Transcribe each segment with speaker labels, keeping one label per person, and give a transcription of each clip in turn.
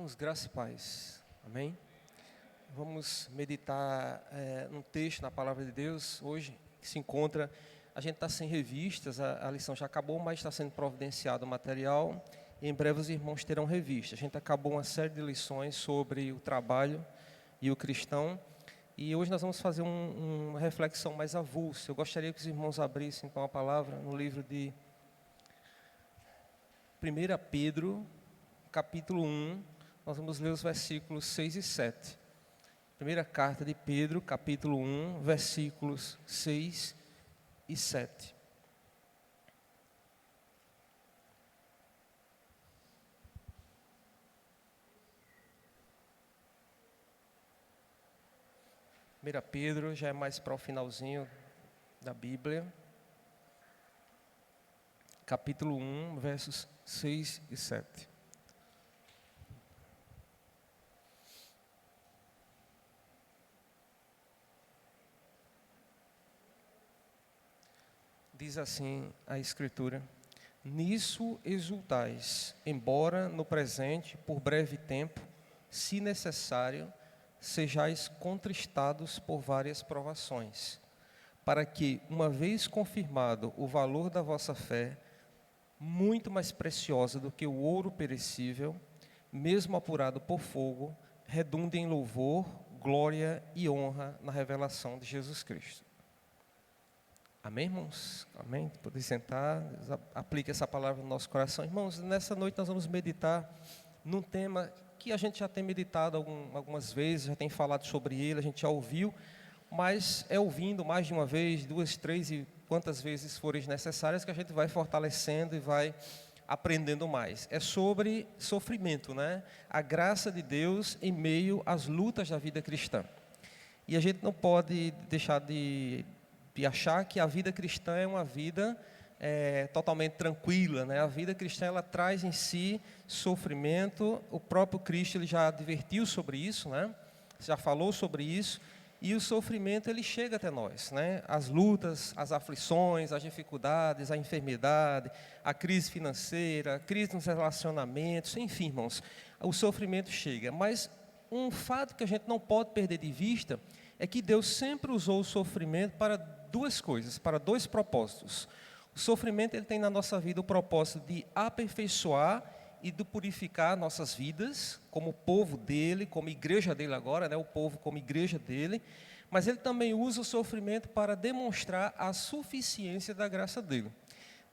Speaker 1: Irmãos, graça e paz. Amém? Vamos meditar num texto na palavra de Deus hoje, que se encontra. A gente está sem revistas, a lição já acabou, mas está sendo providenciado o material. E em breve os irmãos terão revista. A gente acabou uma série de lições sobre o trabalho e o cristão. E hoje nós vamos fazer uma reflexão mais avulsa. Eu gostaria que os irmãos abrissem então a palavra no livro de 1 Pedro, capítulo 1. Nós vamos ler os versículos 6 e 7. Primeira carta de Pedro, capítulo 1, versículos 6 e 7. Primeira Pedro já é mais para o finalzinho da Bíblia. Capítulo 1, versos 6 e 7. Diz assim a Escritura: nisso exultais, embora no presente, por breve tempo, se necessário, sejais contristados por várias provações, para que, uma vez confirmado o valor da vossa fé, muito mais preciosa do que o ouro perecível, mesmo apurado por fogo, redunde em louvor, glória e honra na revelação de Jesus Cristo. Amém, irmãos? Amém? Podem sentar, aplique essa palavra no nosso coração. Irmãos, nessa noite nós vamos meditar num tema que a gente já tem meditado algumas vezes, já tem falado sobre ele, a gente já ouviu, mas é ouvindo mais de uma vez, duas, três e quantas vezes forem necessárias que a gente vai fortalecendo e vai aprendendo mais. É sobre sofrimento, né? A graça de Deus em meio às lutas da vida cristã. E a gente não pode deixar de achar que a vida cristã é uma vida totalmente tranquila, né? A vida cristã ela traz em si sofrimento. O próprio Cristo ele já advertiu sobre isso, né? Já falou sobre isso. E o sofrimento ele chega até nós, né? As lutas, as aflições, as dificuldades, a enfermidade, a crise financeira, a crise nos relacionamentos, enfim, irmãos, o sofrimento chega. Mas um fato que a gente não pode perder de vista é que Deus sempre usou o sofrimento para duas coisas, para dois propósitos. O sofrimento ele tem na nossa vida o propósito de aperfeiçoar e de purificar nossas vidas, como povo dele, como igreja dele agora, né? O povo como igreja dele, mas ele também usa o sofrimento para demonstrar a suficiência da graça dele.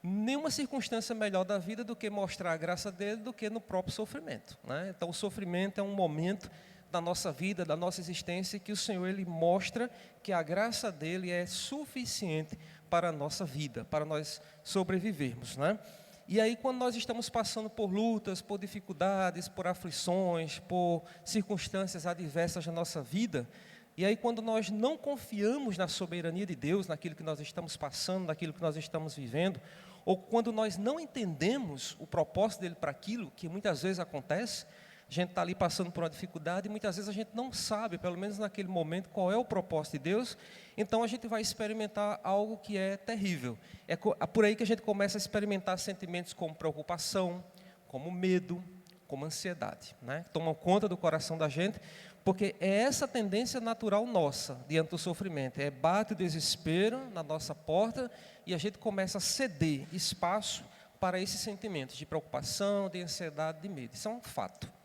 Speaker 1: Nenhuma circunstância melhor da vida do que mostrar a graça dele do que no próprio sofrimento, né? Então o sofrimento é um momento da nossa vida, da nossa existência, que o Senhor ele mostra que a graça dele é suficiente para a nossa vida, para nós sobrevivermos, né? E aí quando nós estamos passando por lutas, por dificuldades, por aflições, por circunstâncias adversas na nossa vida, e aí quando nós não confiamos na soberania de Deus, naquilo que nós estamos passando, naquilo que nós estamos vivendo, ou quando nós não entendemos o propósito dele para aquilo, que muitas vezes acontece, a gente está ali passando por uma dificuldade e muitas vezes a gente não sabe, pelo menos naquele momento, qual é o propósito de Deus. Então a gente vai experimentar algo que é terrível. É por aí que a gente começa a experimentar sentimentos como preocupação, como medo, como ansiedade, né? Tomam conta do coração da gente, porque é essa tendência natural nossa diante do sofrimento. Bate o desespero na nossa porta e a gente começa a ceder espaço para esses sentimentos de preocupação, de ansiedade, de medo. Isso é um fato.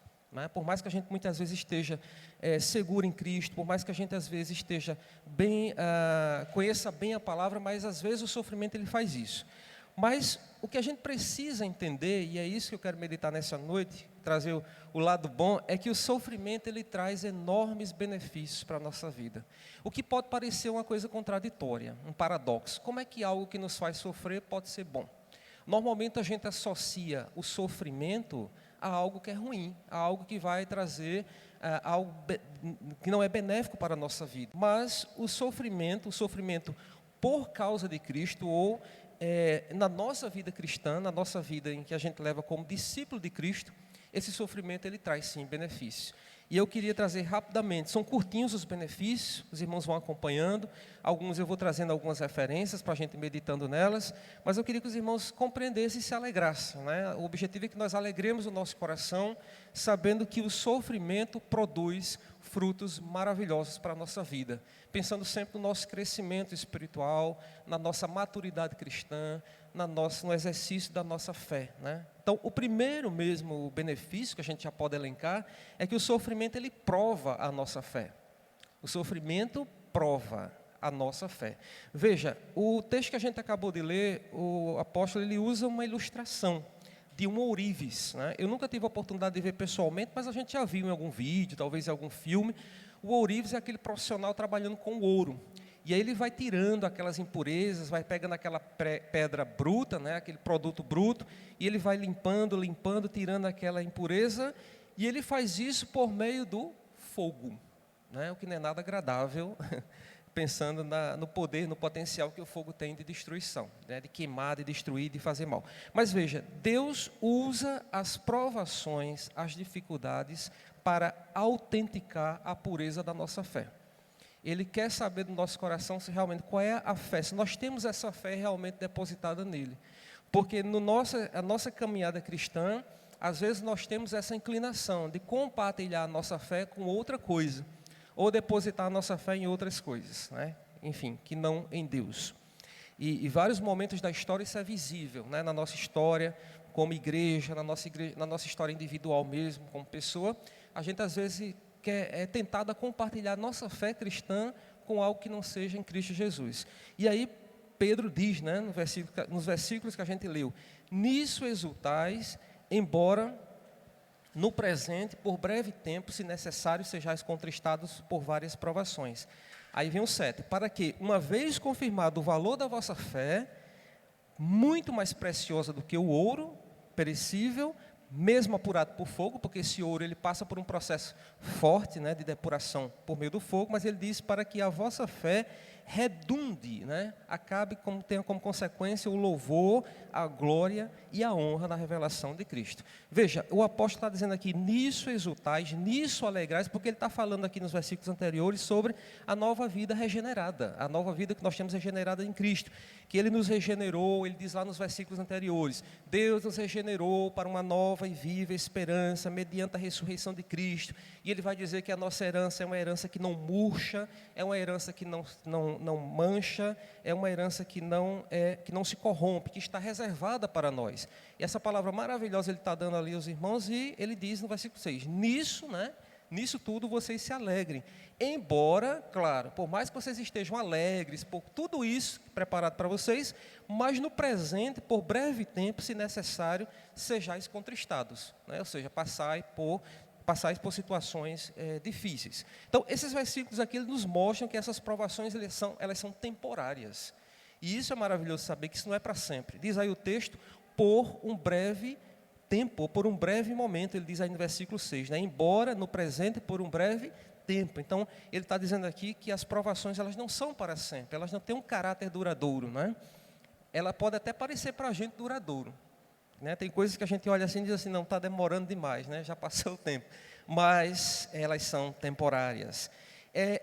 Speaker 1: Por mais que a gente muitas vezes esteja seguro em Cristo, por mais que a gente às vezes esteja bem, conheça bem a palavra, mas às vezes o sofrimento ele faz isso. Mas o que a gente precisa entender, e é isso que eu quero meditar nessa noite, trazer o lado bom, é que o sofrimento ele traz enormes benefícios para a nossa vida. O que pode parecer uma coisa contraditória, um paradoxo. Como é que algo que nos faz sofrer pode ser bom? Normalmente a gente associa o sofrimento a algo que é ruim, a algo que vai trazer algo que não é benéfico para a nossa vida. Mas o sofrimento por causa de Cristo, ou na nossa vida cristã, na nossa vida em que a gente leva como discípulo de Cristo, esse sofrimento ele traz sim benefício. E eu queria trazer rapidamente, são curtinhos os benefícios, os irmãos vão acompanhando, alguns eu vou trazendo algumas referências para a gente meditando nelas, mas eu queria que os irmãos compreendessem e se alegrassem, né? O objetivo é que nós alegremos o nosso coração, sabendo que o sofrimento produz frutos maravilhosos para a nossa vida, pensando sempre no nosso crescimento espiritual, na nossa maturidade cristã, no exercício da nossa fé, né? Então, o primeiro mesmo benefício que a gente já pode elencar é que o sofrimento ele prova a nossa fé. O sofrimento prova a nossa fé. Veja, o texto que a gente acabou de ler, o apóstolo ele usa uma ilustração de um ourives, né? Eu nunca tive a oportunidade de ver pessoalmente, mas a gente já viu em algum vídeo, talvez em algum filme. O ourives é aquele profissional trabalhando com ouro. E aí ele vai tirando aquelas impurezas, vai pegando aquela pedra bruta, né, aquele produto bruto, e ele vai limpando, tirando aquela impureza, e ele faz isso por meio do fogo, né, o que não é nada agradável, pensando no poder, no potencial que o fogo tem de destruição, né, de queimar, de destruir, de fazer mal. Mas veja, Deus usa as provações, as dificuldades, para autenticar a pureza da nossa fé. Ele quer saber do nosso coração se realmente, qual é a fé, se nós temos essa fé realmente depositada nele. Porque a nossa caminhada cristã, às vezes nós temos essa inclinação de compartilhar a nossa fé com outra coisa, ou depositar a nossa fé em outras coisas, né? Enfim, que não em Deus. E vários momentos da história isso é visível, né? Na nossa história como igreja, na nossa história individual mesmo, como pessoa, a gente às vezes é tentado a compartilhar nossa fé cristã com algo que não seja em Cristo Jesus. E aí Pedro diz, né, nos versículos que a gente leu, nisso exultais, embora no presente, por breve tempo, se necessário, sejais contristados por várias provações. Aí vem o 7, para que, uma vez confirmado o valor da vossa fé, muito mais preciosa do que o ouro perecível, mesmo apurado por fogo, porque esse ouro ele passa por um processo forte, né, de depuração por meio do fogo, mas ele diz para que a vossa fé redunde, né, tenha como consequência o louvor, a glória e a honra da revelação de Cristo. Veja, o apóstolo está dizendo aqui, nisso exultais, nisso alegrais, porque ele está falando aqui nos versículos anteriores sobre a nova vida regenerada, a nova vida que nós temos regenerada em Cristo, que ele nos regenerou, ele diz lá nos versículos anteriores, Deus nos regenerou para uma nova e viva esperança, mediante a ressurreição de Cristo, e ele vai dizer que a nossa herança é uma herança que não murcha, é uma herança que não mancha, é uma herança que não se corrompe, que está reservada para nós. E essa palavra maravilhosa ele está dando ali aos irmãos, e ele diz no versículo 6, nisso tudo vocês se alegrem, embora, claro, por mais que vocês estejam alegres, por tudo isso preparado para vocês, mas no presente, por breve tempo, se necessário, sejais contristados, né? Ou seja, passais por situações difíceis. Então, esses versículos aqui eles nos mostram que essas provações elas são temporárias. E isso é maravilhoso saber que isso não é para sempre. Diz aí o texto, por um breve tempo, por um breve momento, ele diz aí no versículo 6, né? Embora no presente por um breve tempo. Então, ele está dizendo aqui que as provações elas não são para sempre, elas não têm um caráter duradouro, né? Ela pode até parecer para a gente duradouro, né? Tem coisas que a gente olha assim e diz assim, não, está demorando demais, né? Já passou o tempo, mas elas são temporárias.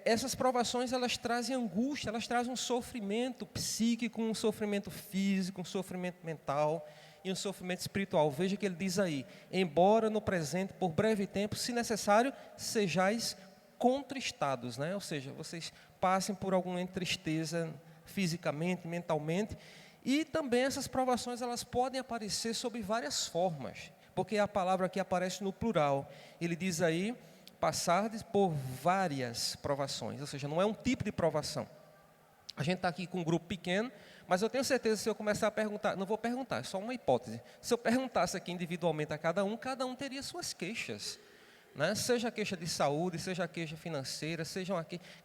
Speaker 1: Essas provações, elas trazem angústia, elas trazem um sofrimento psíquico, um sofrimento físico, um sofrimento mental e um sofrimento espiritual. Veja que ele diz aí, embora no presente, por breve tempo, se necessário, sejais contristados, né? Ou seja, vocês passem por alguma tristeza fisicamente, mentalmente, e também essas provações elas podem aparecer sob várias formas, porque a palavra aqui aparece no plural. Ele diz aí, passardes por várias provações, ou seja, não é um tipo de provação. A gente está aqui com um grupo pequeno, mas eu tenho certeza que se eu começar a perguntar, não vou perguntar, é só uma hipótese. Se eu perguntasse aqui individualmente a cada um teria suas queixas, né? Seja a queixa de saúde, seja a queixa financeira,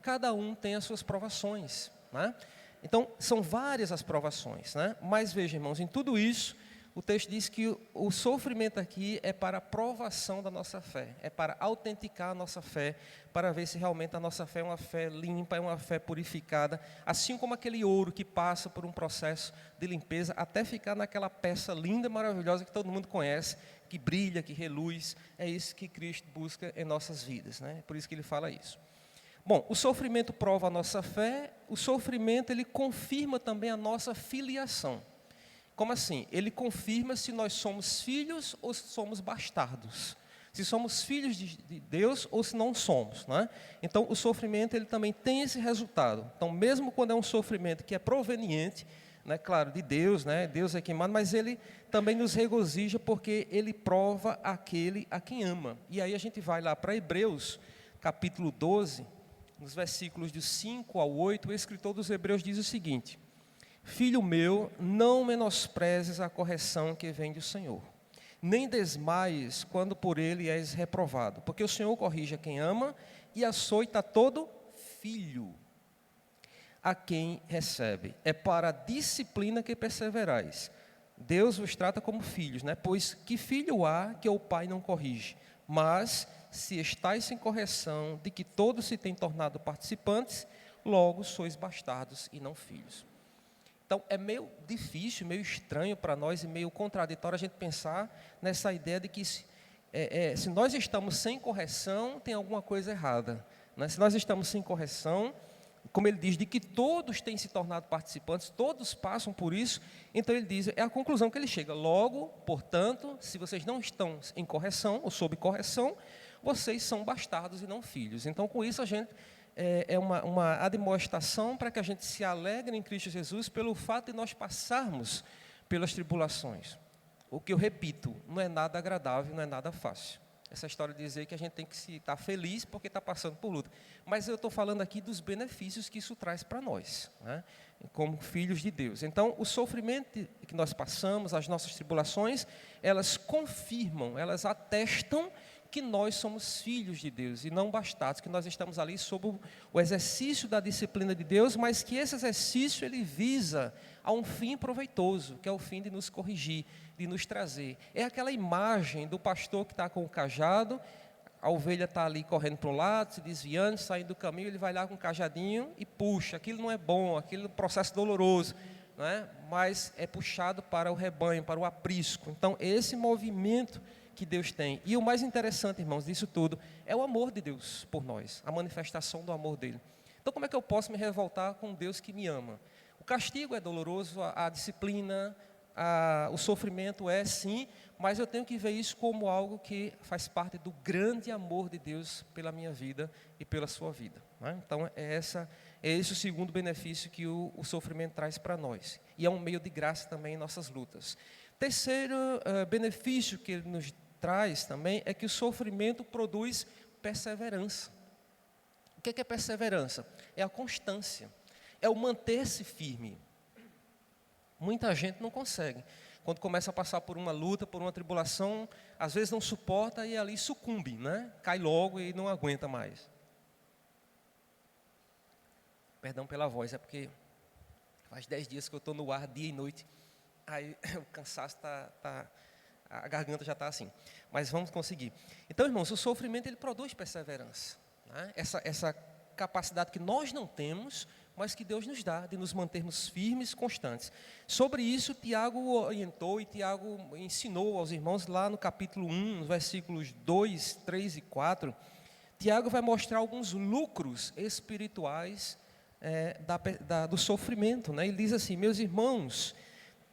Speaker 1: cada um tem as suas provações, né? Então, são várias as provações, né? Mas veja, irmãos, em tudo isso, o texto diz que o sofrimento aqui é para a provação da nossa fé, é para autenticar a nossa fé, para ver se realmente a nossa fé é uma fé limpa, é uma fé purificada, assim como aquele ouro que passa por um processo de limpeza até ficar naquela peça linda e maravilhosa que todo mundo conhece, que brilha, que reluz. É isso que Cristo busca em nossas vidas, né? Por isso que ele fala isso. Bom, o sofrimento prova a nossa fé, o sofrimento ele confirma também a nossa filiação. Como assim? Ele confirma se nós somos filhos ou se somos bastardos. Se somos filhos de Deus ou se não somos, né? Então, o sofrimento ele também tem esse resultado. Então, mesmo quando é um sofrimento que é proveniente, né, claro, de Deus, né? Deus é quem manda, mas ele também nos regozija porque ele prova aquele a quem ama. E aí a gente vai lá para Hebreus, capítulo 12, nos versículos de 5 ao 8, o escritor dos Hebreus diz o seguinte: Filho meu, não menosprezes a correção que vem do Senhor, nem desmaies quando por ele és reprovado, porque o Senhor corrige a quem ama e açoita todo filho a quem recebe. É para a disciplina que perseverais. Deus vos trata como filhos, né? Pois que filho há que o pai não corrige? Mas, se estáis sem correção, de que todos se têm tornado participantes, logo sois bastardos e não filhos. Então, é meio difícil, meio estranho para nós e meio contraditório a gente pensar nessa ideia de que se nós estamos sem correção, tem alguma coisa errada, né? Se nós estamos sem correção, como ele diz, de que todos têm se tornado participantes, todos passam por isso, então ele diz, é a conclusão que ele chega. Logo, portanto, se vocês não estão em correção ou sob correção, vocês são bastardos e não filhos. Então, com isso, a gente é uma admoestação para que a gente se alegre em Cristo Jesus pelo fato de nós passarmos pelas tribulações. O que eu repito, não é nada agradável, não é nada fácil. Essa história de dizer que a gente tem que estar feliz porque está passando por luta. Mas eu estou falando aqui dos benefícios que isso traz para nós, né? Como filhos de Deus. Então, o sofrimento que nós passamos, as nossas tribulações, elas confirmam, elas atestam que nós somos filhos de Deus e não bastardos, que nós estamos ali sob o exercício da disciplina de Deus, mas que esse exercício ele visa a um fim proveitoso, que é o fim de nos corrigir, de nos trazer. É aquela imagem do pastor que está com o cajado, a ovelha está ali correndo para um lado, se desviando, saindo do caminho, ele vai lá com o cajadinho e puxa. Aquilo não é bom, aquilo é um processo doloroso, né? Mas é puxado para o rebanho, para o aprisco. Então, esse movimento que Deus tem. E o mais interessante, irmãos, disso tudo, é o amor de Deus por nós, a manifestação do amor dele. Então, como é que eu posso me revoltar com um Deus que me ama? O castigo é doloroso, a disciplina, o sofrimento é sim, mas eu tenho que ver isso como algo que faz parte do grande amor de Deus pela minha vida e pela sua vida, né? Então, é esse o segundo benefício que o sofrimento traz para nós. E é um meio de graça também em nossas lutas. Terceiro benefício que ele nos traz também é que o sofrimento produz perseverança. O que é perseverança? É a constância, é o manter-se firme. Muita gente não consegue. Quando começa a passar por uma luta, por uma tribulação, às vezes não suporta e ali sucumbe, né? Cai logo e não aguenta mais. Perdão pela voz, é porque faz 10 dias que eu estou no ar, dia e noite. Aí o cansaço a garganta já está assim. Mas vamos conseguir. Então, irmãos, o sofrimento ele produz perseverança, né? Essa capacidade que nós não temos, mas que Deus nos dá, de nos mantermos firmes, constantes. Sobre isso, Tiago orientou e Tiago ensinou aos irmãos lá no capítulo 1, nos versículos 2, 3 e 4. Tiago vai mostrar alguns lucros espirituais do sofrimento, né? Ele diz assim: meus irmãos,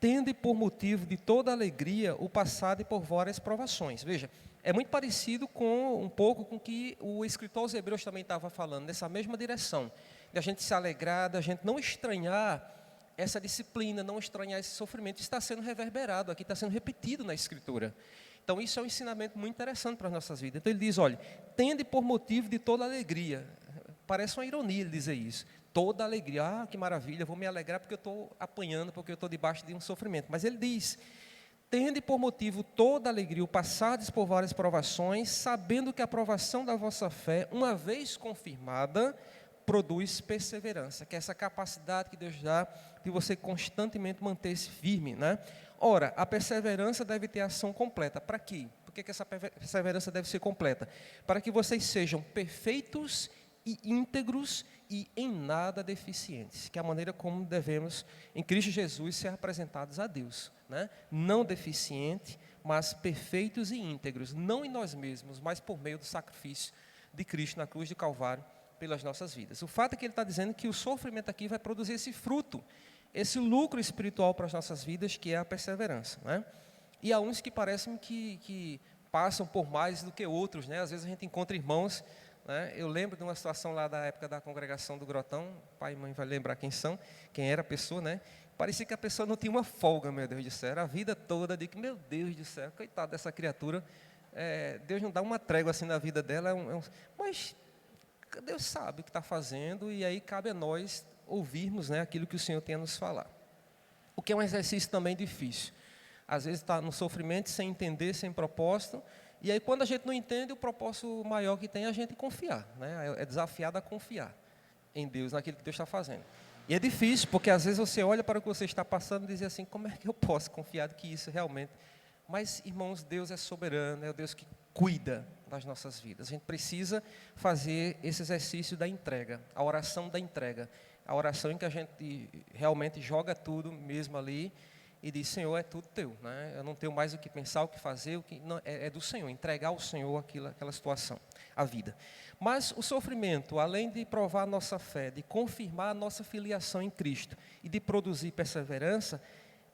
Speaker 1: tende por motivo de toda alegria o passado por várias provações. Veja, é muito parecido um pouco com o que o escritor aos Hebreus também estava falando, nessa mesma direção, de a gente se alegrar, de a gente não estranhar essa disciplina, não estranhar esse sofrimento. Isso está sendo reverberado aqui, está sendo repetido na Escritura. Então, isso é um ensinamento muito interessante para as nossas vidas. Então, ele diz, olha, tende por motivo de toda alegria. Parece uma ironia ele dizer isso. Toda alegria, que maravilha, vou me alegrar porque eu estou apanhando, porque eu estou debaixo de um sofrimento. Mas ele diz, tende por motivo toda alegria o passardes por várias provações, sabendo que a provação da vossa fé, uma vez confirmada, produz perseverança, que é essa capacidade que Deus dá de você constantemente manter-se firme, né? Ora, a perseverança deve ter ação completa. Para quê? Por que essa perseverança deve ser completa? Para que vocês sejam perfeitos e íntegros e em nada deficientes, que é a maneira como devemos, em Cristo Jesus, ser apresentados a Deus, né? Não deficiente, mas perfeitos e íntegros, não em nós mesmos, mas por meio do sacrifício de Cristo na cruz de Calvário pelas nossas vidas. O fato é que ele está dizendo que o sofrimento aqui vai produzir esse fruto, esse lucro espiritual para as nossas vidas, que é a perseverança, né? E há uns que parecem que passam por mais do que outros, né? Às vezes a gente encontra irmãos, né? Eu lembro de uma situação lá da época da congregação do Grotão, pai e mãe vai lembrar quem era a pessoa, né? Parecia que a pessoa não tinha uma folga, meu Deus do céu, era a vida toda de que, meu Deus do céu, coitado dessa criatura, Deus não dá uma trégua assim na vida dela, mas Deus sabe o que está fazendo, e aí cabe a nós ouvirmos, né, aquilo que o Senhor tem a nos falar. O que é um exercício também difícil. Às vezes está no sofrimento, sem entender, sem propósito, e aí quando a gente não entende, o propósito maior que tem é a gente confiar, né? É desafiado a confiar em Deus, naquilo que Deus está fazendo. E é difícil, porque às vezes você olha para o que você está passando e diz assim, como é que eu posso confiar que isso realmente... Mas, irmãos, Deus é soberano, é o Deus que cuida das nossas vidas. A gente precisa fazer esse exercício da entrega, a oração da entrega. A oração em que a gente realmente joga tudo mesmo ali e diz, Senhor, é tudo teu, né? Eu não tenho mais o que pensar, o que fazer, o que não, é do Senhor, entregar ao Senhor aquela situação, a vida. Mas o sofrimento, além de provar a nossa fé, de confirmar a nossa filiação em Cristo e de produzir perseverança,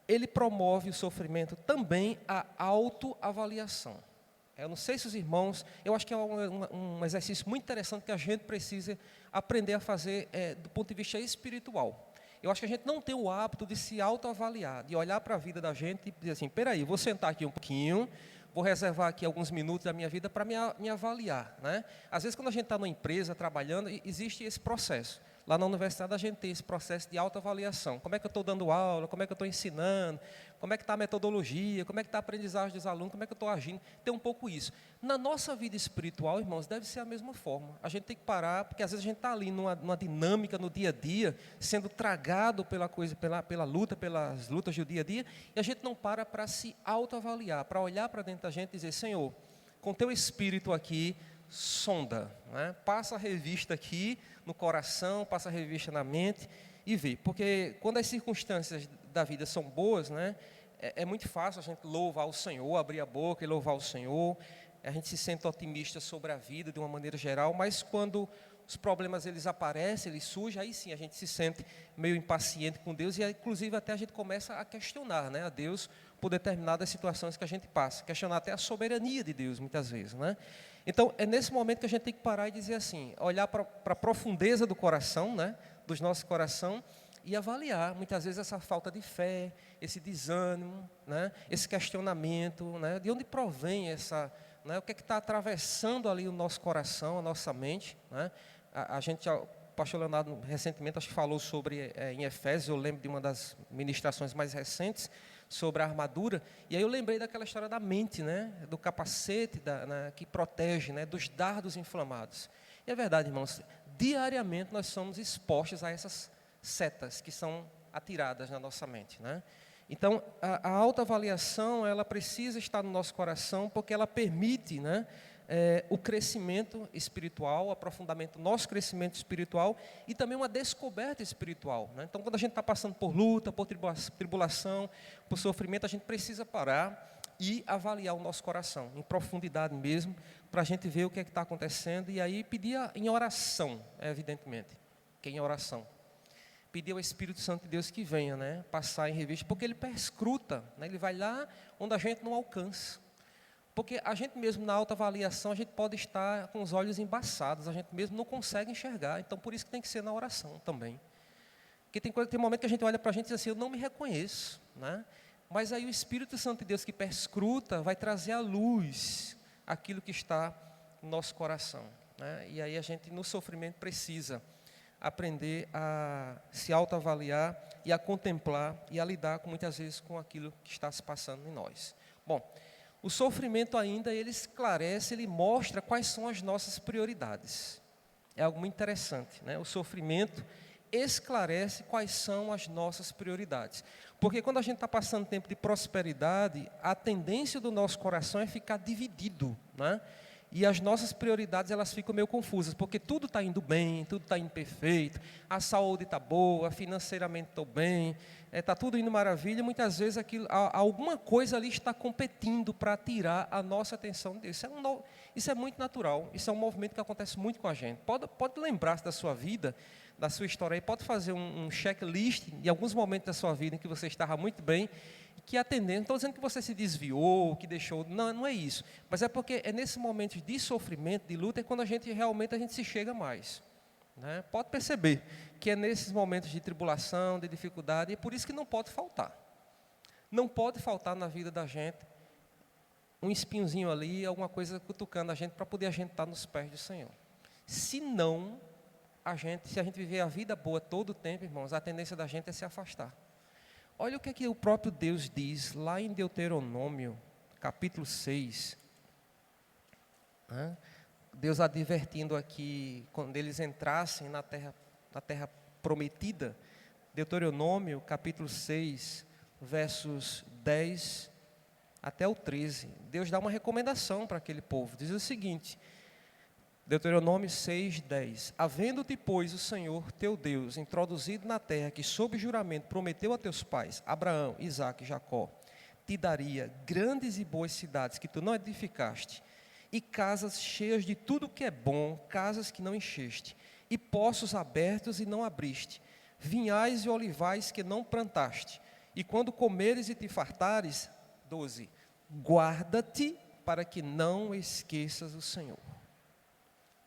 Speaker 1: ele promove o sofrimento também a autoavaliação. Eu não sei se os irmãos, eu acho que é um exercício muito interessante que a gente precisa aprender a fazer do ponto de vista espiritual. Eu acho que a gente não tem o hábito de se autoavaliar, de olhar para a vida da gente e dizer assim, peraí, vou sentar aqui um pouquinho, vou reservar aqui alguns minutos da minha vida para me avaliar, né? Às vezes, quando a gente está numa empresa, trabalhando, existe esse processo. Lá na universidade, a gente tem esse processo de autoavaliação. Como é que eu estou dando aula, como é que eu estou ensinando, como é que está a metodologia, como é que está a aprendizagem dos alunos, como é que eu estou agindo. Tem um pouco isso. Na nossa vida espiritual, irmãos, deve ser a mesma forma. A gente tem que parar, porque às vezes a gente está ali numa dinâmica no dia a dia, sendo tragado pela luta, pelas lutas do dia a dia, e a gente não para se autoavaliar, para olhar para dentro da gente e dizer, Senhor, com teu espírito aqui, sonda, né? Passa a revista aqui no coração, passa a revista na mente e vê. Porque quando as circunstâncias da vida são boas, né, é muito fácil a gente louvar o Senhor, abrir a boca e louvar o Senhor. A gente se sente otimista sobre a vida de uma maneira geral, mas quando os problemas eles aparecem, eles surgem, aí sim a gente se sente meio impaciente com Deus e inclusive até a gente começa a questionar, né, a Deus por determinadas situações que a gente passa, questionar até a soberania de Deus muitas vezes, né? Então é nesse momento que a gente tem que parar e dizer assim, olhar para a profundeza do coração, né, dos nossos coração e avaliar muitas vezes essa falta de fé, esse desânimo, né, esse questionamento, né, de onde provém essa, né, o que é que está atravessando ali o nosso coração, a nossa mente, né? O pastor Leonardo recentemente acho que falou sobre em Efésios, eu lembro de uma das ministrações mais recentes sobre a armadura, e aí eu lembrei daquela história da mente, né, do capacete que protege, né, dos dardos inflamados. E é verdade, irmãos, diariamente nós somos expostos a essas setas que são atiradas na nossa mente, né? Então, a autoavaliação, ela precisa estar no nosso coração, porque ela permite, né, o crescimento espiritual, o aprofundamento do nosso crescimento espiritual e também uma descoberta espiritual, né? Então, quando a gente está passando por luta, por tribulação, por sofrimento, a gente precisa parar e avaliar o nosso coração, em profundidade mesmo, para a gente ver o que é que está acontecendo e aí pedir em oração, evidentemente, que é em oração. Pedir ao Espírito Santo de Deus que venha, né, passar em revista, porque ele perscruta, né, ele vai lá onde a gente não alcança. Porque a gente mesmo na autoavaliação, a gente pode estar com os olhos embaçados, a gente mesmo não consegue enxergar, então por isso que tem que ser na oração também. Porque tem momento que a gente olha para a gente e diz assim, eu não me reconheço, né? Mas aí o Espírito Santo de Deus que perscruta vai trazer à luz aquilo que está no nosso coração, né? E aí a gente no sofrimento precisa aprender a se autoavaliar e a contemplar e a lidar muitas vezes com aquilo que está se passando em nós. Bom, o sofrimento ainda, ele esclarece, ele mostra quais são as nossas prioridades. É algo muito interessante, né? O sofrimento esclarece quais são as nossas prioridades. Porque quando a gente está passando tempo de prosperidade, a tendência do nosso coração é ficar dividido, né? E as nossas prioridades, elas ficam meio confusas, porque tudo está indo bem, tudo está indo perfeito, a saúde está boa, financeiramente estou bem, está tudo indo maravilha, muitas vezes alguma coisa ali está competindo para tirar a nossa atenção disso. Isso é muito natural, isso é um movimento que acontece muito com a gente. Pode lembrar-se da sua vida, da sua história, e pode fazer um checklist de alguns momentos da sua vida em que você estava muito bem, que a tendência, não estou dizendo que você se desviou, que deixou, não é isso, mas é porque é nesses momentos de sofrimento, de luta, é quando a gente se chega mais, né? Pode perceber que é nesses momentos de tribulação, de dificuldade, e é por isso que não pode faltar na vida da gente um espinhozinho ali, alguma coisa cutucando a gente, para poder a gente estar nos pés do Senhor. Se não, se a gente viver a vida boa todo o tempo, irmãos, a tendência da gente é se afastar. Olha o que o próprio Deus diz lá em Deuteronômio, capítulo 6. Deus advertindo aqui, quando eles entrassem na terra prometida. Deuteronômio, capítulo 6, versos 10 até o 13. Deus dá uma recomendação para aquele povo. Diz o seguinte, Deuteronômio 6, 10. Havendo-te, pois, o Senhor teu Deus introduzido na terra que sob juramento prometeu a teus pais, Abraão, Isaque e Jacó, te daria grandes e boas cidades que tu não edificaste, e casas cheias de tudo que é bom, casas que não encheste, e poços abertos e não abriste, vinhais e olivais que não plantaste, e quando comeres e te fartares, 12, guarda-te para que não esqueças o Senhor,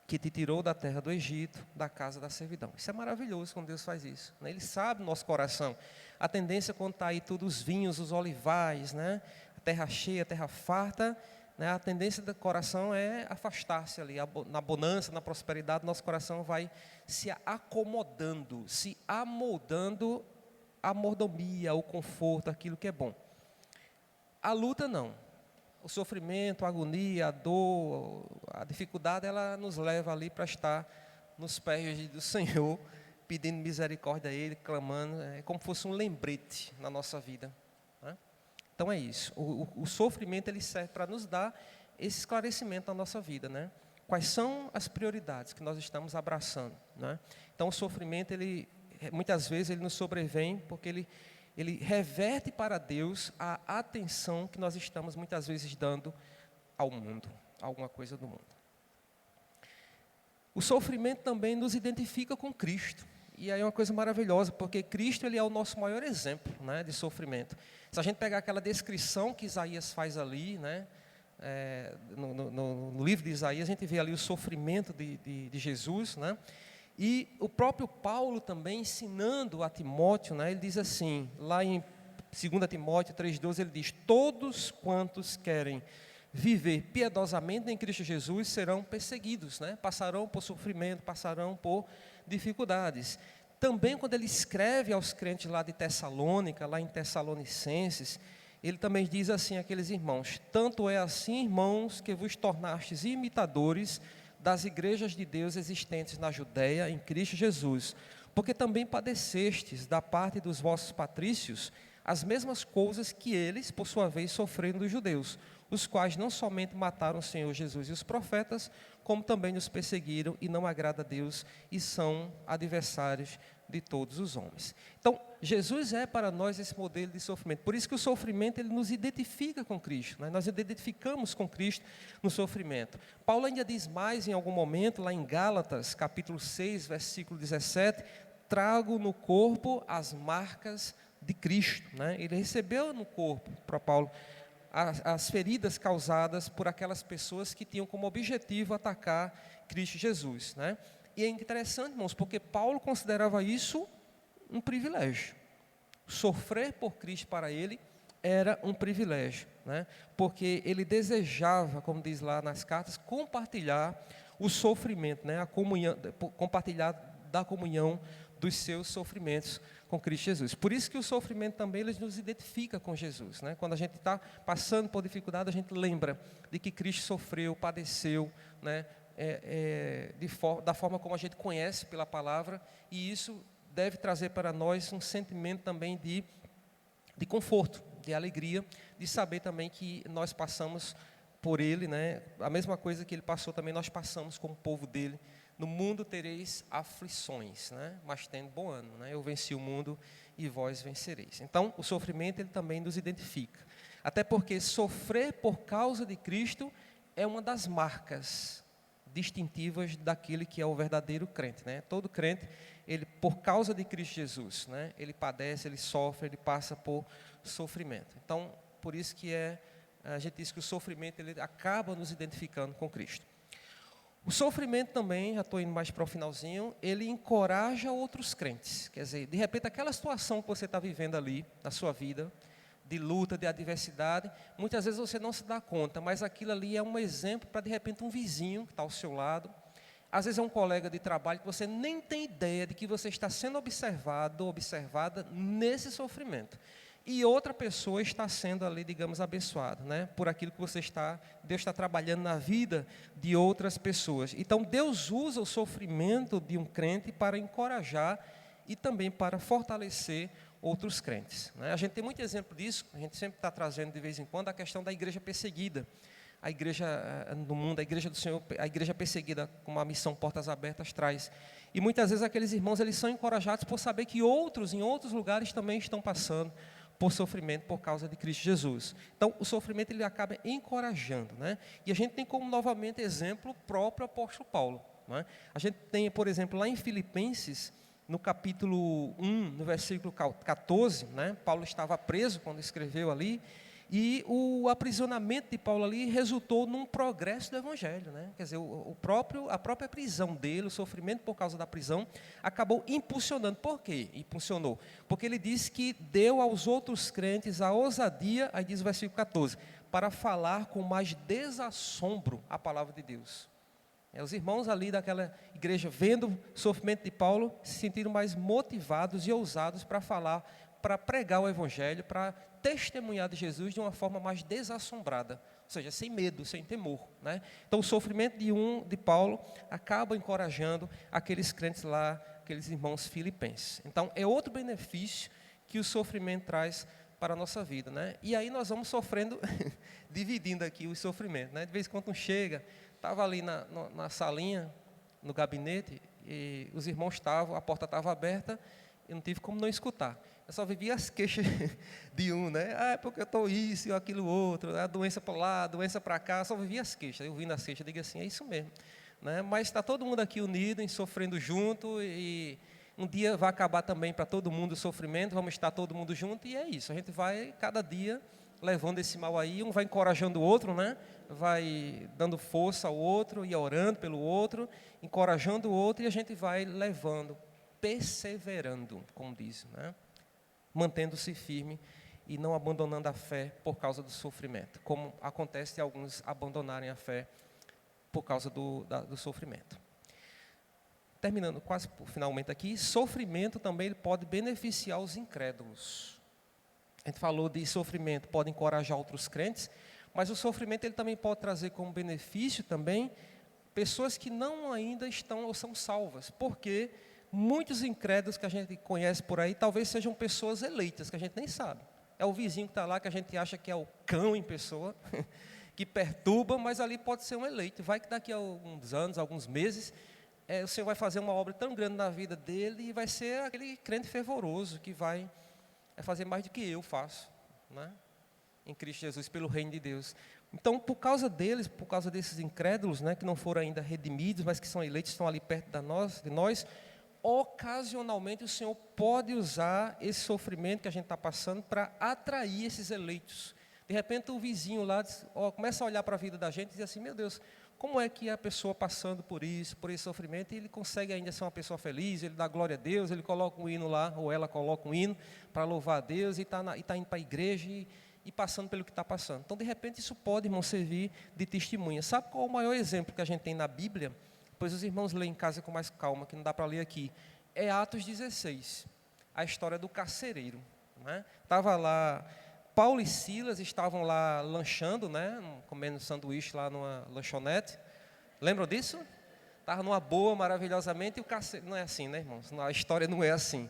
Speaker 1: que te tirou da terra do Egito, da casa da servidão. Isso é maravilhoso quando Deus faz isso, né? Ele sabe o nosso coração. A tendência quando está aí tudo, os vinhos, os olivais, né? A terra cheia, a terra farta, né? A tendência do coração é afastar-se ali. Na bonança, na prosperidade, nosso coração vai se acomodando, se amoldando a mordomia, o conforto, aquilo que é bom. A luta não. O sofrimento, a agonia, a dor, a dificuldade, ela nos leva ali para estar nos pés do Senhor, pedindo misericórdia a Ele, clamando, como se fosse um lembrete na nossa vida, né? Então é isso, o sofrimento ele serve para nos dar esse esclarecimento na nossa vida, né? Quais são as prioridades que nós estamos abraçando, né? Então o sofrimento, muitas vezes ele nos sobrevém porque ele reverte para Deus a atenção que nós estamos muitas vezes dando ao mundo, a alguma coisa do mundo. O sofrimento também nos identifica com Cristo. E aí é uma coisa maravilhosa, porque Cristo ele é o nosso maior exemplo, né, de sofrimento. Se a gente pegar aquela descrição que Isaías faz ali, né, no livro de Isaías, a gente vê ali o sofrimento de Jesus, né? E o próprio Paulo também ensinando a Timóteo, né, ele diz assim, lá em 2 Timóteo 3,12, ele diz, todos quantos querem viver piedosamente em Cristo Jesus serão perseguidos, né? Passarão por sofrimento, passarão por dificuldades. Também quando ele escreve aos crentes lá de Tessalônica, lá em Tessalonicenses, ele também diz assim àqueles irmãos, tanto é assim, irmãos, que vos tornastes imitadores das igrejas de Deus existentes na Judéia, em Cristo Jesus, porque também padecestes da parte dos vossos patrícios as mesmas coisas que eles, por sua vez, sofreram dos judeus, os quais não somente mataram o Senhor Jesus e os profetas, como também nos perseguiram e não agrada a Deus e são adversários de todos os homens. Então, Jesus é para nós esse modelo de sofrimento. Por isso que o sofrimento ele nos identifica com Cristo, né? Nós identificamos com Cristo no sofrimento. Paulo ainda diz mais em algum momento, lá em Gálatas, capítulo 6, versículo 17, trago no corpo as marcas de Cristo, né? Ele recebeu no corpo, para Paulo, as feridas causadas por aquelas pessoas que tinham como objetivo atacar Cristo Jesus, né? E é interessante, irmãos, porque Paulo considerava isso um privilégio. Sofrer por Cristo para ele era um privilégio, né? Porque ele desejava, como diz lá nas cartas, compartilhar o sofrimento, né? A comunhão, compartilhar da comunhão dos seus sofrimentos com Cristo Jesus. Por isso que o sofrimento também ele nos identifica com Jesus, né? Quando a gente está passando por dificuldade, a gente lembra de que Cristo sofreu, padeceu, né? Da forma como a gente conhece pela palavra, e isso deve trazer para nós um sentimento também de conforto, de alegria, de saber também que nós passamos por ele, né? A mesma coisa que ele passou também nós passamos como povo dele. No mundo tereis aflições, né? Mas tendo bom ânimo, né? Eu venci o mundo e vós vencereis. Então, o sofrimento ele também nos identifica. Até porque sofrer por causa de Cristo é uma das marcas distintivas daquele que é o verdadeiro crente, né? Todo crente, ele por causa de Cristo Jesus, né? Ele padece, ele sofre, ele passa por sofrimento. Então, por isso que a gente diz que o sofrimento ele acaba nos identificando com Cristo. O sofrimento também, já estou indo mais para o finalzinho, ele encoraja outros crentes. Quer dizer, de repente aquela situação que você está vivendo ali na sua vida, de luta, de adversidade, muitas vezes você não se dá conta, mas aquilo ali é um exemplo para de repente um vizinho que está ao seu lado, às vezes é um colega de trabalho que você nem tem ideia de que você está sendo observado ou observada nesse sofrimento. E outra pessoa está sendo ali, digamos, abençoada, né? Por aquilo que Deus está trabalhando na vida de outras pessoas. Então, Deus usa o sofrimento de um crente para encorajar e também para fortalecer outros crentes, né? A gente tem muito exemplo disso, a gente sempre está trazendo de vez em quando a questão da igreja perseguida. A igreja no mundo, a igreja do Senhor, a igreja perseguida com uma missão Portas Abertas traz. E muitas vezes aqueles irmãos, eles são encorajados por saber que outros, em outros lugares também estão passando por sofrimento por causa de Cristo Jesus. Então, o sofrimento ele acaba encorajando, né? E a gente tem como, novamente, exemplo o próprio apóstolo Paulo, né? A gente tem, por exemplo, lá em Filipenses, no capítulo 1, no versículo 14, né? Paulo estava preso quando escreveu ali, e o aprisionamento de Paulo ali resultou num progresso do Evangelho, né? Quer dizer, a própria prisão dele, o sofrimento por causa da prisão, acabou impulsionando. Por quê? Impulsionou. Porque ele disse que deu aos outros crentes a ousadia, aí diz o versículo 14, para falar com mais desassombro a palavra de Deus. Os irmãos ali daquela igreja, vendo o sofrimento de Paulo, se sentiram mais motivados e ousados para falar, para pregar o Evangelho, para testemunhar de Jesus de uma forma mais desassombrada, ou seja, sem medo, sem temor, né? Então o sofrimento de Paulo acaba encorajando aqueles crentes lá, aqueles irmãos filipenses. Então é outro benefício que o sofrimento traz para a nossa vida, né? E aí nós vamos sofrendo, dividindo aqui o sofrimento, né? De vez em quando chega, estava ali na salinha, no gabinete, e os irmãos estavam, a porta estava aberta, eu não tive como não escutar. Eu só vivia as queixas de um, né? Ah, é porque eu estou isso e aquilo outro, a doença para lá, a doença para cá, eu só vivia as queixas. Eu vindo as queixas, digo assim, é isso mesmo, né? Mas está todo mundo aqui unido, sofrendo junto, e um dia vai acabar também para todo mundo o sofrimento, vamos estar todo mundo junto, e é isso. A gente vai, cada dia, levando esse mal aí, um vai encorajando o outro, né? Vai dando força ao outro e orando pelo outro, encorajando o outro, e a gente vai levando, perseverando, como diz, né? Mantendo-se firme e não abandonando a fé por causa do sofrimento, como acontece de alguns abandonarem a fé por causa do sofrimento. Terminando quase finalmente aqui, sofrimento também ele pode beneficiar os incrédulos. A gente falou de sofrimento, pode encorajar outros crentes, mas o sofrimento ele também pode trazer como benefício também pessoas que não ainda estão ou são salvas, porque muitos incrédulos que a gente conhece por aí, talvez sejam pessoas eleitas, que a gente nem sabe. É o vizinho que está lá, que a gente acha que é o cão em pessoa, que perturba, mas ali pode ser um eleito. Vai que daqui a alguns anos, alguns meses, o Senhor vai fazer uma obra tão grande na vida dele e vai ser aquele crente fervoroso que vai fazer mais do que eu faço, né? Em Cristo Jesus, pelo reino de Deus. Então, por causa deles, por causa desses incrédulos, né, que não foram ainda redimidos, mas que são eleitos, estão ali perto de nós, ocasionalmente o Senhor pode usar esse sofrimento que a gente está passando para atrair esses eleitos. De repente o vizinho lá começa a olhar para a vida da gente e diz assim, meu Deus, como é que a pessoa passando por esse sofrimento, e ele consegue ainda ser uma pessoa feliz, ele dá glória a Deus, ele coloca um hino lá, ou ela coloca um hino para louvar a Deus, e está indo para a igreja e passando pelo que está passando. Então, de repente, isso pode, irmão, servir de testemunha. Sabe qual é o maior exemplo que a gente tem na Bíblia? Pois os irmãos leem em casa com mais calma, que não dá para ler aqui. É Atos 16, a história do carcereiro, né? Estava lá, Paulo e Silas estavam lá lanchando, né? Comendo sanduíche lá numa lanchonete. Lembram disso? Estava numa boa, maravilhosamente, e o carcereiro... Não é assim, né, irmãos? A história não é assim.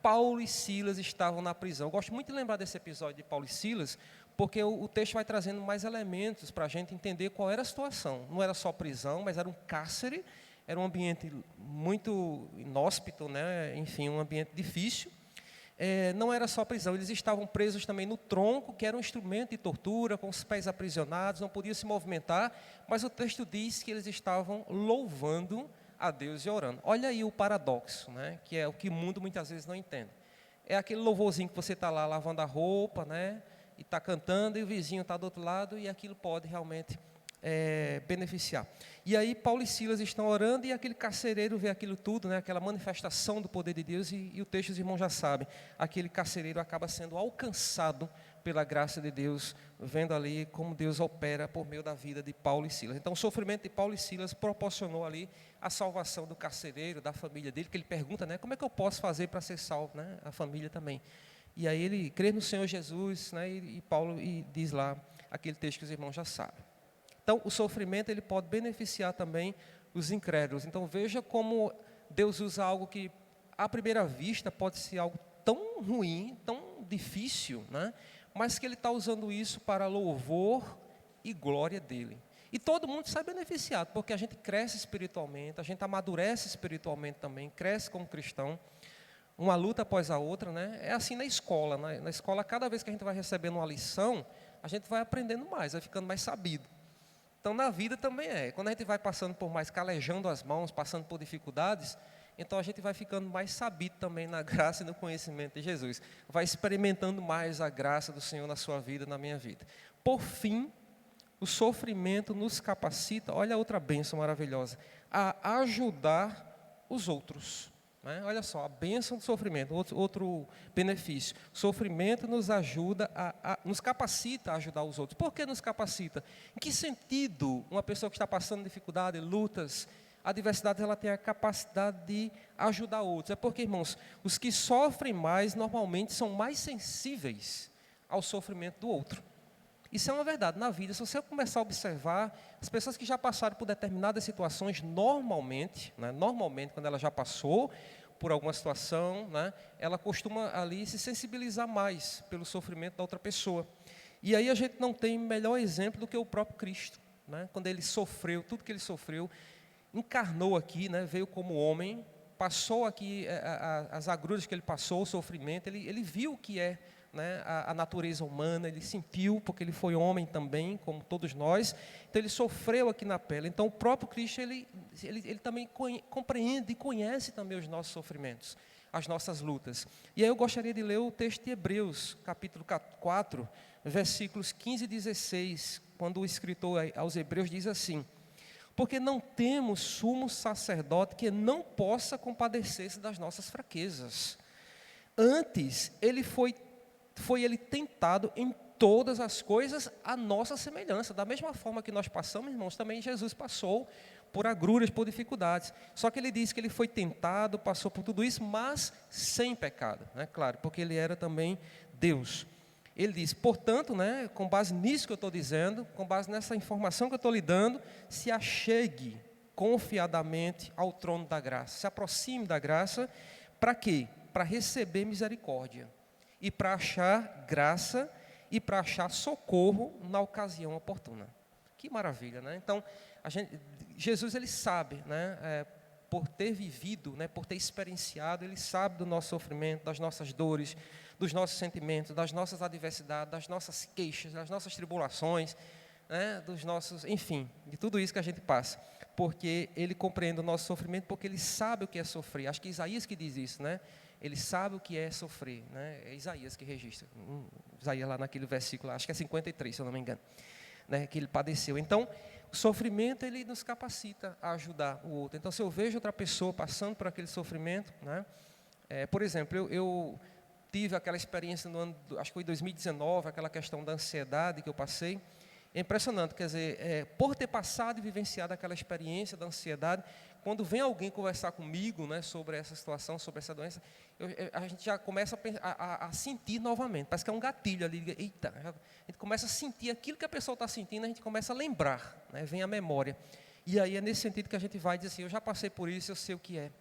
Speaker 1: Paulo e Silas estavam na prisão. Eu gosto muito de lembrar desse episódio de Paulo e Silas, porque o texto vai trazendo mais elementos para a gente entender qual era a situação. Não era só prisão, mas era um cárcere, era um ambiente muito inóspito, né? Enfim, um ambiente difícil. Não era só prisão, eles estavam presos também no tronco, que era um instrumento de tortura, com os pés aprisionados, não podiam se movimentar, mas o texto diz que eles estavam louvando a Deus e orando. Olha aí o paradoxo, né? Que é o que o mundo muitas vezes não entende. É aquele louvorzinho que você está lá lavando a roupa, né? E está cantando, e o vizinho está do outro lado, e aquilo pode realmente beneficiar. E aí Paulo e Silas estão orando, e aquele carcereiro vê aquilo tudo, né? Aquela manifestação do poder de Deus, e o texto, os irmãos já sabem, aquele carcereiro acaba sendo alcançado pela graça de Deus, vendo ali como Deus opera por meio da vida de Paulo e Silas. Então o sofrimento de Paulo e Silas proporcionou ali a salvação do carcereiro, da família dele, que ele pergunta, né? Como é que eu posso fazer para ser salvo, né? A família também. E aí ele crê no Senhor Jesus, né? E Paulo diz lá aquele texto que os irmãos já sabem. Então, o sofrimento ele pode beneficiar também os incrédulos. Então, veja como Deus usa algo que, à primeira vista, pode ser algo tão ruim, tão difícil, né? Mas que Ele está usando isso para louvor e glória dEle. E todo mundo sai beneficiado, porque a gente cresce espiritualmente, a gente amadurece espiritualmente também, cresce como cristão, uma luta após a outra, né? É assim na escola, né? Na escola, cada vez que a gente vai recebendo uma lição, a gente vai aprendendo mais, vai ficando mais sabido. Então, na vida também é. Quando a gente vai passando por mais, calejando as mãos, passando por dificuldades, então a gente vai ficando mais sabido também na graça e no conhecimento de Jesus. Vai experimentando mais a graça do Senhor na sua vida, na minha vida. Por fim, o sofrimento nos capacita, olha outra bênção maravilhosa, a ajudar os outros. Né? Olha só, a bênção do sofrimento, outro benefício. O sofrimento nos ajuda, nos capacita a ajudar os outros. Por que nos capacita? Em que sentido uma pessoa que está passando dificuldade, lutas, adversidades, ela tem a capacidade de ajudar outros? É porque, irmãos, os que sofrem mais, normalmente, são mais sensíveis ao sofrimento do outro. Isso é uma verdade na vida. Se você começar a observar, as pessoas que já passaram por determinadas situações, normalmente, quando ela já passou por alguma situação, né, ela costuma ali se sensibilizar mais pelo sofrimento da outra pessoa. E aí a gente não tem melhor exemplo do que o próprio Cristo, né, quando ele sofreu, tudo que ele sofreu, encarnou aqui, né, veio como homem, passou aqui as agruras que ele passou, o sofrimento, ele viu o que é, né, a natureza humana, ele sentiu, porque ele foi homem também, como todos nós, então ele sofreu aqui na pele. Então o próprio Cristo, ele também compreende e conhece também os nossos sofrimentos, as nossas lutas. E aí eu gostaria de ler o texto de Hebreus, capítulo 4, versículos 15 e 16, quando o escritor aos Hebreus diz assim: porque não temos sumo sacerdote que não possa compadecer-se das nossas fraquezas. Antes, ele foi ele tentado em todas as coisas à nossa semelhança. Da mesma forma que nós passamos, irmãos, também Jesus passou por agruras, por dificuldades. Só que ele diz que ele foi tentado, passou por tudo isso, mas sem pecado, né? Claro, porque ele era também Deus. Ele diz, portanto, né, com base nisso que eu estou dizendo, com base nessa informação que eu estou lhe dando, se achegue confiadamente ao trono da graça. Se aproxime da graça, para quê? Para receber misericórdia. E para achar graça e para achar socorro na ocasião oportuna. Que maravilha, né? Então, Jesus, ele sabe, né, por ter vivido, né, por ter experienciado, ele sabe do nosso sofrimento, das nossas dores, dos nossos sentimentos, das nossas adversidades, das nossas queixas, das nossas tribulações, né, dos nossos, enfim, de tudo isso que a gente passa. Porque ele compreende o nosso sofrimento, porque ele sabe o que é sofrer. Acho que é Isaías que diz isso, né? Ele sabe o que é sofrer, né? É Isaías que registra. Isaías lá naquele versículo, acho que é 53, se eu não me engano, né? Que ele padeceu. Então, o sofrimento, ele nos capacita a ajudar o outro. Então, se eu vejo outra pessoa passando por aquele sofrimento, né? Por exemplo, eu tive aquela experiência no ano, acho que foi 2019, aquela questão da ansiedade que eu passei. É impressionante, quer dizer, por ter passado e vivenciado aquela experiência da ansiedade, quando vem alguém conversar comigo, né, sobre essa situação, sobre essa doença, a gente já começa a sentir novamente, parece que é um gatilho ali, eita, a gente começa a sentir aquilo que a pessoa está sentindo, a gente começa a lembrar, né, vem a memória. E aí é nesse sentido que a gente vai dizer assim, eu já passei por isso, eu sei o que é.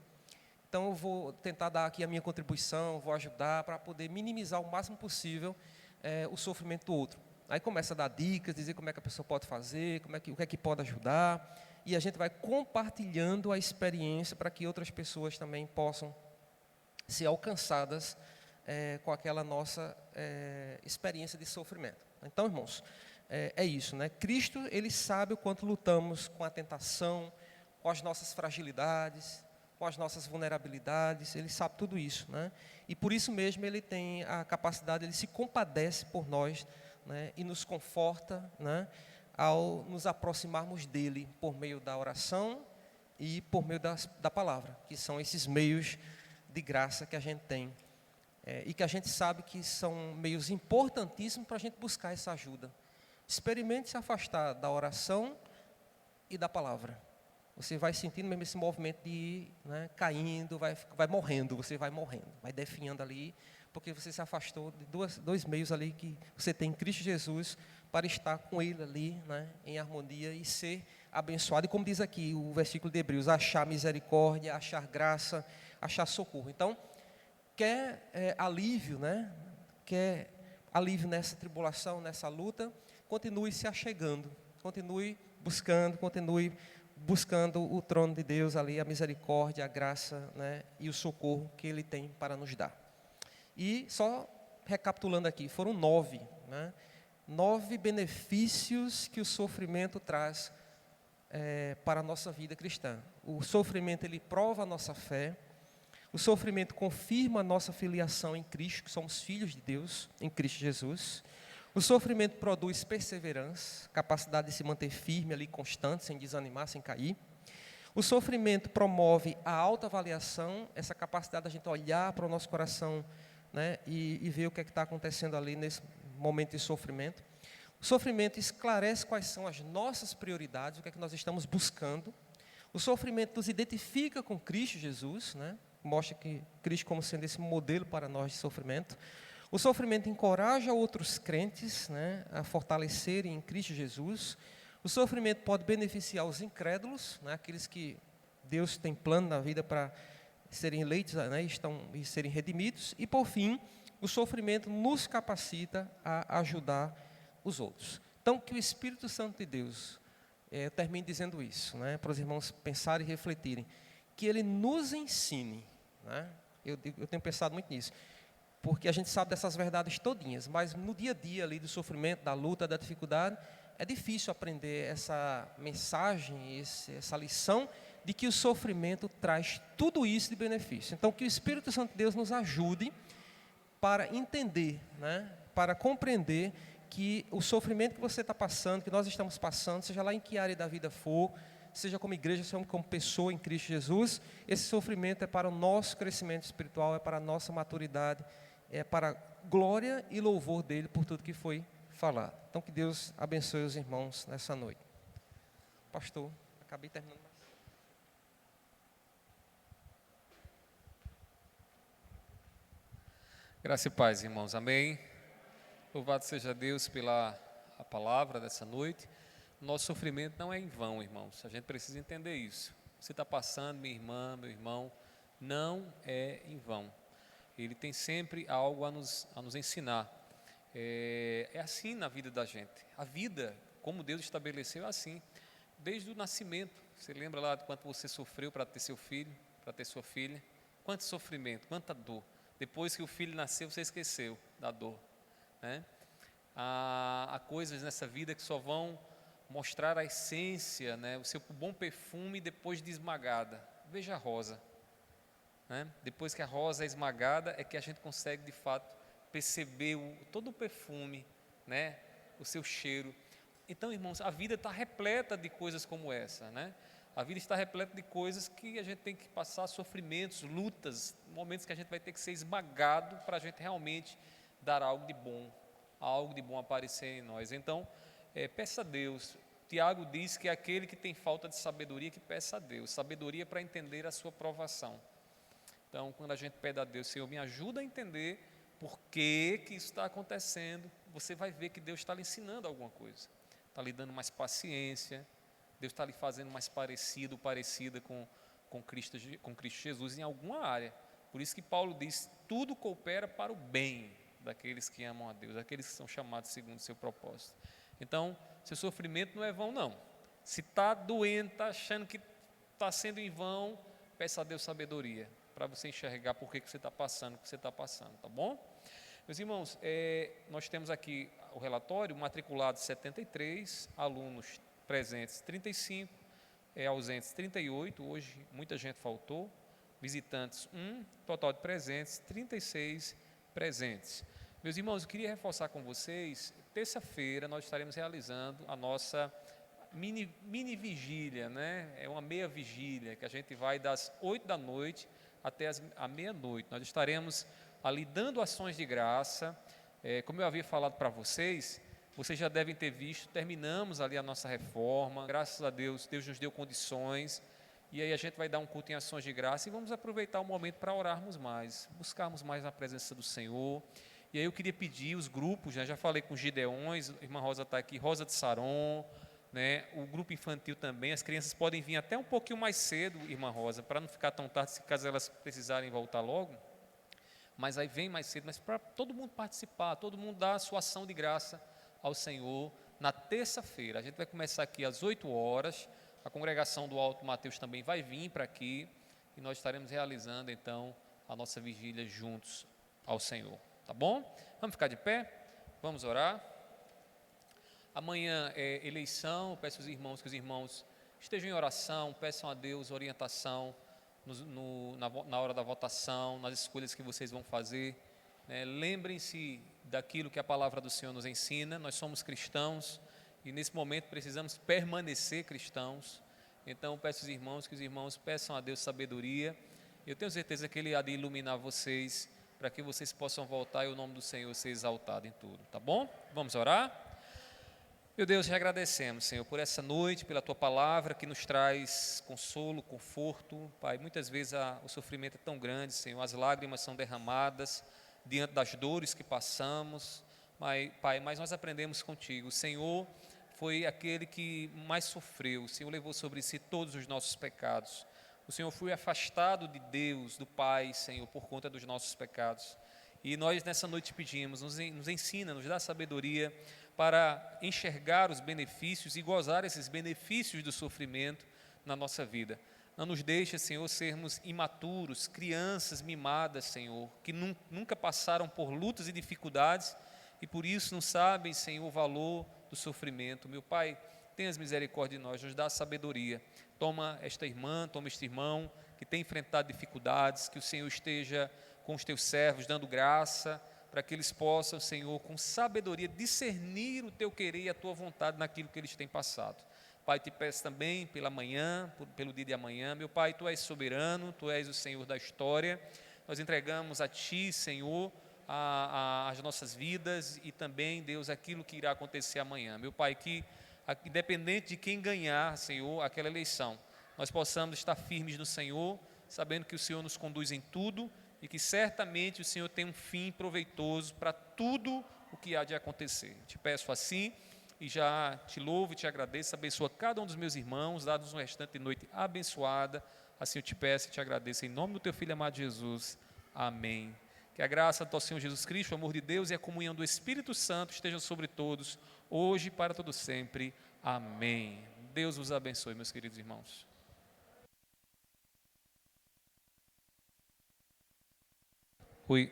Speaker 1: Então eu vou tentar dar aqui a minha contribuição, vou ajudar para poder minimizar o máximo possível o sofrimento do outro. Aí começa a dar dicas, dizer como é que a pessoa pode fazer, o que é que pode ajudar, e a gente vai compartilhando a experiência para que outras pessoas também possam ser alcançadas com aquela nossa experiência de sofrimento. Então, irmãos, é isso, né? Cristo, Ele sabe o quanto lutamos com a tentação, com as nossas fragilidades, com as nossas vulnerabilidades, Ele sabe tudo isso, né? E por isso mesmo Ele tem a capacidade, Ele se compadece por nós, né? E nos conforta, né? Ao nos aproximarmos dEle por meio da oração e por meio da palavra, que são esses meios de graça que a gente tem. E que a gente sabe que são meios importantíssimos para a gente buscar essa ajuda. Experimente se afastar da oração e da palavra. Você vai sentindo mesmo esse movimento de ir, né, caindo, vai morrendo, você vai morrendo, vai definhando ali, porque você se afastou de dois meios ali que você tem em Cristo Jesus para estar com Ele ali, né, em harmonia e ser abençoado. E como diz aqui o versículo de Hebreus, achar misericórdia, achar graça, achar socorro. Então, quer alívio, né? Quer alívio nessa tribulação, nessa luta, continue se achegando, continue buscando o trono de Deus ali, a misericórdia, a graça, né? E o socorro que Ele tem para nos dar. E só recapitulando aqui, foram 9, né? 9 benefícios que o sofrimento traz para a nossa vida cristã. O sofrimento, ele prova a nossa fé. O sofrimento confirma a nossa filiação em Cristo, que somos filhos de Deus em Cristo Jesus. O sofrimento produz perseverança, capacidade de se manter firme ali, constante, sem desanimar, sem cair. O sofrimento promove a autoavaliação, essa capacidade da gente olhar para o nosso coração, né, e ver o que é que está acontecendo ali nesse momento de sofrimento. O sofrimento esclarece quais são as nossas prioridades, o que é que nós estamos buscando. O sofrimento nos identifica com Cristo Jesus, né? Mostra que Cristo como sendo esse modelo para nós de sofrimento. O sofrimento encoraja outros crentes, né, a fortalecerem em Cristo Jesus. O sofrimento pode beneficiar os incrédulos, né, aqueles que Deus tem plano na vida para serem eleitos, né, e serem redimidos. E, por fim, o sofrimento nos capacita a ajudar os outros. Então, que o Espírito Santo de Deus, termine dizendo isso, né, para os irmãos pensarem e refletirem, que Ele nos ensine, né? Eu tenho pensado muito nisso, porque a gente sabe dessas verdades todinhas, mas no dia a dia ali do sofrimento, da luta, da dificuldade, é difícil aprender essa mensagem, essa lição de que o sofrimento traz tudo isso de benefício. Então, que o Espírito Santo de Deus nos ajude para entender, né, para compreender que o sofrimento que você está passando, que nós estamos passando, seja lá em que área da vida for, seja como igreja, seja como pessoa em Cristo Jesus, esse sofrimento é para o nosso crescimento espiritual, é para a nossa maturidade, é para a glória e louvor dele por tudo que foi falado. Então, que Deus abençoe os irmãos nessa noite. Pastor, acabei terminando.
Speaker 2: Graça e paz, irmãos. Amém. Louvado seja Deus pela a palavra dessa noite. Nosso sofrimento não é em vão, irmãos. A gente precisa entender isso. Você está passando, minha irmã, meu irmão, não é em vão. Ele tem sempre algo a nos ensinar. É assim na vida da gente. A vida, como Deus estabeleceu, é assim. Desde o nascimento. Você lembra lá de quanto você sofreu para ter seu filho, para ter sua filha? Quanto sofrimento, quanta dor. Depois que o filho nasceu, você esqueceu da dor, né? Há coisas nessa vida que só vão mostrar a essência, né, o seu bom perfume depois de esmagada. Veja a rosa, né? Depois que a rosa é esmagada é que a gente consegue de fato perceber todo o perfume, né, o seu cheiro. Então, irmãos, a vida está repleta de coisas como essa, né? A vida está repleta de coisas que a gente tem que passar, sofrimentos, lutas, momentos que a gente vai ter que ser esmagado para a gente realmente dar algo de bom aparecer em nós. Então, peça a Deus. Tiago diz que é aquele que tem falta de sabedoria que peça a Deus, sabedoria para entender a sua provação. Então, quando a gente pede a Deus, Senhor, me ajuda a entender por que isso está acontecendo, você vai ver que Deus está lhe ensinando alguma coisa, está lhe dando mais paciência, Deus está lhe fazendo mais parecida com Cristo Jesus em alguma área. Por isso que Paulo diz, tudo coopera para o bem daqueles que amam a Deus, daqueles que são chamados segundo o seu propósito. Então, seu sofrimento não é vão, não. Se está doendo, está achando que está sendo em vão, peça a Deus sabedoria, para você enxergar por que você está passando o que você está passando, tá bom? Meus irmãos, nós temos aqui o relatório, matriculados 73, alunos presentes 35, ausentes 38, hoje muita gente faltou, visitantes 1, total de presentes 36 presentes. Meus irmãos, eu queria reforçar com vocês, terça-feira nós estaremos realizando a nossa mini vigília, né? É uma meia vigília, que a gente vai das 8 da noite até a meia-noite. Nós estaremos ali dando ações de graça, como eu havia falado para vocês já devem ter visto, terminamos ali a nossa reforma, graças a Deus, Deus nos deu condições, e aí a gente vai dar um culto em ações de graça e vamos aproveitar o momento para orarmos mais, buscarmos mais a presença do Senhor. E aí eu queria pedir os grupos, né, já falei com os Gideões, a irmã Rosa está aqui, Rosa de Saron, né, o grupo infantil também, as crianças podem vir até um pouquinho mais cedo, irmã Rosa, para não ficar tão tarde, caso elas precisarem voltar logo, mas aí vem mais cedo, mas para todo mundo participar, todo mundo dar a sua ação de graça ao Senhor na terça-feira. A gente vai começar aqui às 8 horas, a congregação do Alto Mateus também vai vir para aqui, e nós estaremos realizando então a nossa vigília juntos ao Senhor, tá bom? Vamos ficar de pé, vamos orar. Amanhã é eleição, peço aos irmãos que os irmãos estejam em oração, peçam a Deus orientação na hora da votação, nas escolhas que vocês vão fazer. Lembrem-se daquilo que a palavra do Senhor nos ensina, nós somos cristãos e nesse momento precisamos permanecer cristãos. Então peço aos irmãos que os irmãos peçam a Deus sabedoria. Eu tenho certeza que Ele há de iluminar vocês para que vocês possam voltar e o nome do Senhor ser exaltado em tudo, tá bom? Vamos orar? Meu Deus, te agradecemos, Senhor, por essa noite, pela Tua palavra que nos traz consolo, conforto. Pai, muitas vezes o sofrimento é tão grande, Senhor, as lágrimas são derramadas diante das dores que passamos. Pai, mas nós aprendemos contigo. O Senhor foi aquele que mais sofreu, o Senhor levou sobre si todos os nossos pecados. O Senhor foi afastado de Deus, do Pai, Senhor, por conta dos nossos pecados. E nós nessa noite pedimos, nos ensina, nos dá sabedoria para enxergar os benefícios e gozar esses benefícios do sofrimento na nossa vida. Não nos deixe, Senhor, sermos imaturos, crianças mimadas, Senhor, que nunca passaram por lutas e dificuldades e por isso não sabem, Senhor, o valor do sofrimento. Meu Pai, tenhas misericórdia de nós, nos dá sabedoria. Toma esta irmã, toma este irmão que tem enfrentado dificuldades, que o Senhor esteja com os teus servos, dando graça, para que eles possam, Senhor, com sabedoria, discernir o teu querer e a tua vontade naquilo que eles têm passado. Pai, te peço também pela manhã, pelo dia de amanhã. Meu Pai, Tu és soberano, Tu és o Senhor da história. Nós entregamos a Ti, Senhor, as nossas vidas e também, Deus, aquilo que irá acontecer amanhã. Meu Pai, que independente de quem ganhar, Senhor, aquela eleição, nós possamos estar firmes no Senhor, sabendo que o Senhor nos conduz em tudo e que certamente o Senhor tem um fim proveitoso para tudo o que há de acontecer. Te peço assim e já te louvo e te agradeço, abençoa cada um dos meus irmãos, dá-nos um restante de noite abençoada, assim eu te peço e te agradeço, em nome do Teu Filho amado Jesus, amém. Que a graça do Senhor Jesus Cristo, o amor de Deus e a comunhão do Espírito Santo estejam sobre todos, hoje e para todo sempre, amém. Deus vos abençoe, meus queridos irmãos. Oi.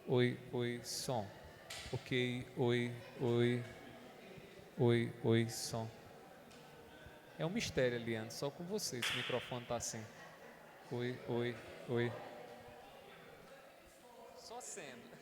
Speaker 2: Oi, som. Ok, oi, som. É um mistério, Eliane, só com você, esse microfone está assim. Oi. Só sendo.